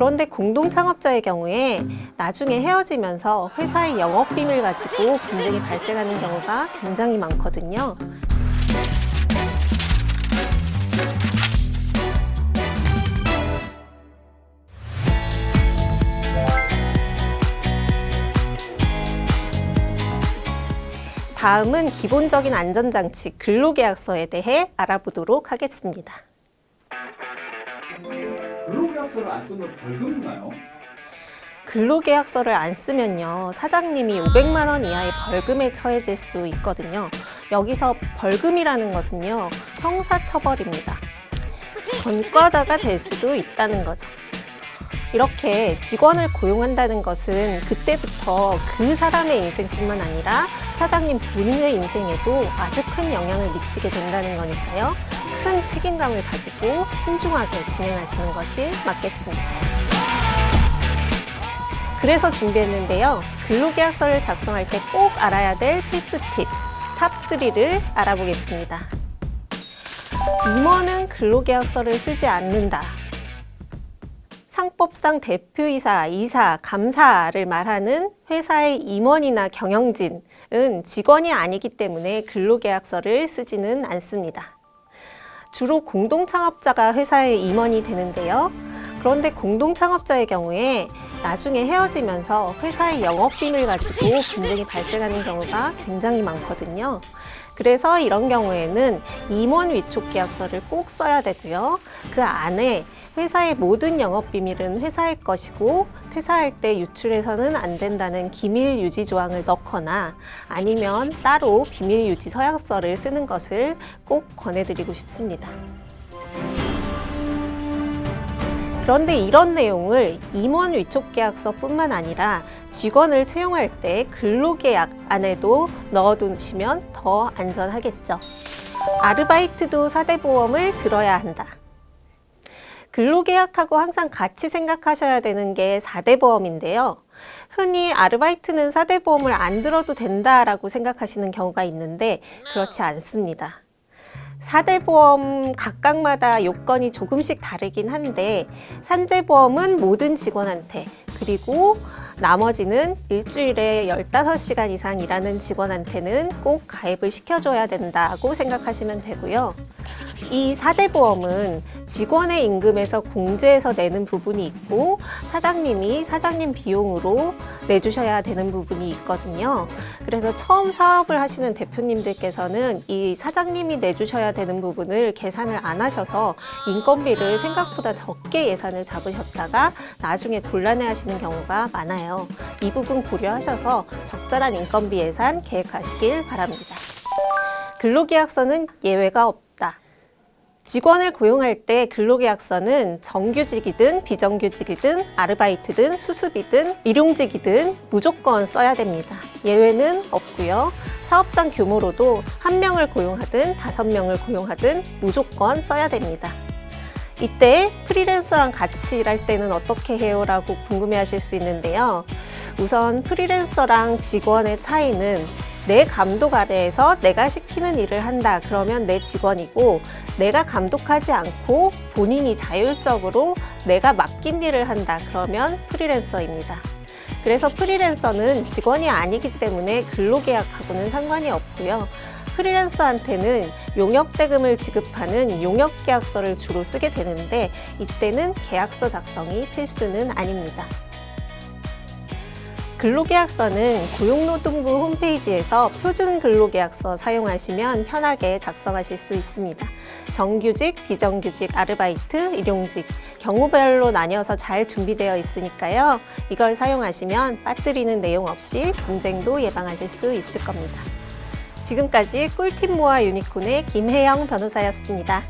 그런데 공동 창업자의 경우에 나중에 헤어지면서 회사의 영업 비밀 가지고 분쟁이 발생하는 경우가 굉장히 많거든요. 다음은 기본적인 안전장치 근로계약서에 대해 알아보도록 하겠습니다. 근로계약서를 안 쓰면 벌금 나요? 근로계약서를 안 쓰면요, 사장님이 500만 원 이하의 벌금에 처해질 수 있거든요. 여기서 벌금이라는 것은요, 형사처벌입니다. 전과자가 될 수도 있다는 거죠. 이렇게 직원을 고용한다는 것은 그때부터 그 사람의 인생뿐만 아니라 사장님 본인의 인생에도 아주 큰 영향을 미치게 된다는 거니까요. 큰 책임감을 가지고 신중하게 진행하시는 것이 맞겠습니다. 그래서 준비했는데요. 근로계약서를 작성할 때 꼭 알아야 될 필수 팁, 탑3를 알아보겠습니다. 임원은 근로계약서를 쓰지 않는다. 상법상 대표이사, 이사, 감사를 말하는 회사의 임원이나 경영진은 직원이 아니기 때문에 근로계약서를 쓰지는 않습니다. 주로 공동창업자가 회사의 임원이 되는데요. 그런데 공동창업자의 경우에 나중에 헤어지면서 회사의 영업비밀 가지고 분쟁이 발생하는 경우가 굉장히 많거든요. 그래서 이런 경우에는 임원 위촉 계약서를 꼭 써야 되고요. 그 안에 회사의 모든 영업비밀은 회사의 것이고 퇴사할 때 유출해서는 안 된다는 기밀 유지 조항을 넣거나 아니면 따로 비밀 유지 서약서를 쓰는 것을 꼭 권해드리고 싶습니다. 그런데 이런 내용을 임원 위촉 계약서뿐만 아니라 직원을 채용할 때 근로계약 안에도 넣어두시면 더 안전하겠죠. 아르바이트도 4대 보험을 들어야 한다. 근로계약하고 항상 같이 생각하셔야 되는 게 4대 보험인데요. 흔히 아르바이트는 4대 보험을 안 들어도 된다라고 생각하시는 경우가 있는데 그렇지 않습니다. 4대 보험 각각마다 요건이 조금씩 다르긴 한데 산재보험은 모든 직원한테 그리고 나머지는 일주일에 15시간 이상 일하는 직원한테는 꼭 가입을 시켜줘야 된다고 생각하시면 되고요. 이 4대 보험은 직원의 임금에서 공제해서 내는 부분이 있고 사장님이 사장님 비용으로 내주셔야 되는 부분이 있거든요. 그래서 처음 사업을 하시는 대표님들께서는 이 사장님이 내주셔야 되는 부분을 계산을 안 하셔서 인건비를 생각보다 적게 예산을 잡으셨다가 나중에 곤란해 하시는 경우가 많아요. 이 부분 고려하셔서 적절한 인건비 예산 계획하시길 바랍니다. 근로계약서는 예외가 없다. 직원을 고용할 때 근로계약서는 정규직이든 비정규직이든 아르바이트든 수습이든 일용직이든 무조건 써야 됩니다. 예외는 없고요. 사업장 규모로도 1명을 고용하든 5명을 고용하든 무조건 써야 됩니다. 이때 프리랜서랑 같이 일할 때는 어떻게 해요? 라고 궁금해하실 수 있는데요. 우선 프리랜서랑 직원의 차이는 내 감독 아래에서 내가 시키는 일을 한다 그러면 내 직원이고 내가 감독하지 않고 본인이 자율적으로 내가 맡긴 일을 한다 그러면 프리랜서입니다. 그래서 프리랜서는 직원이 아니기 때문에 근로계약하고는 상관이 없고요. 프리랜서한테는 용역대금을 지급하는 용역계약서를 주로 쓰게 되는데 이때는 계약서 작성이 필수는 아닙니다. 근로계약서는 고용노동부 홈페이지에서 표준 근로계약서 사용하시면 편하게 작성하실 수 있습니다. 정규직, 비정규직, 아르바이트, 일용직 경우별로 나뉘어서 잘 준비되어 있으니까요. 이걸 사용하시면 빠뜨리는 내용 없이 분쟁도 예방하실 수 있을 겁니다. 지금까지 꿀팁 모아 유니콘의 김혜영 변호사였습니다.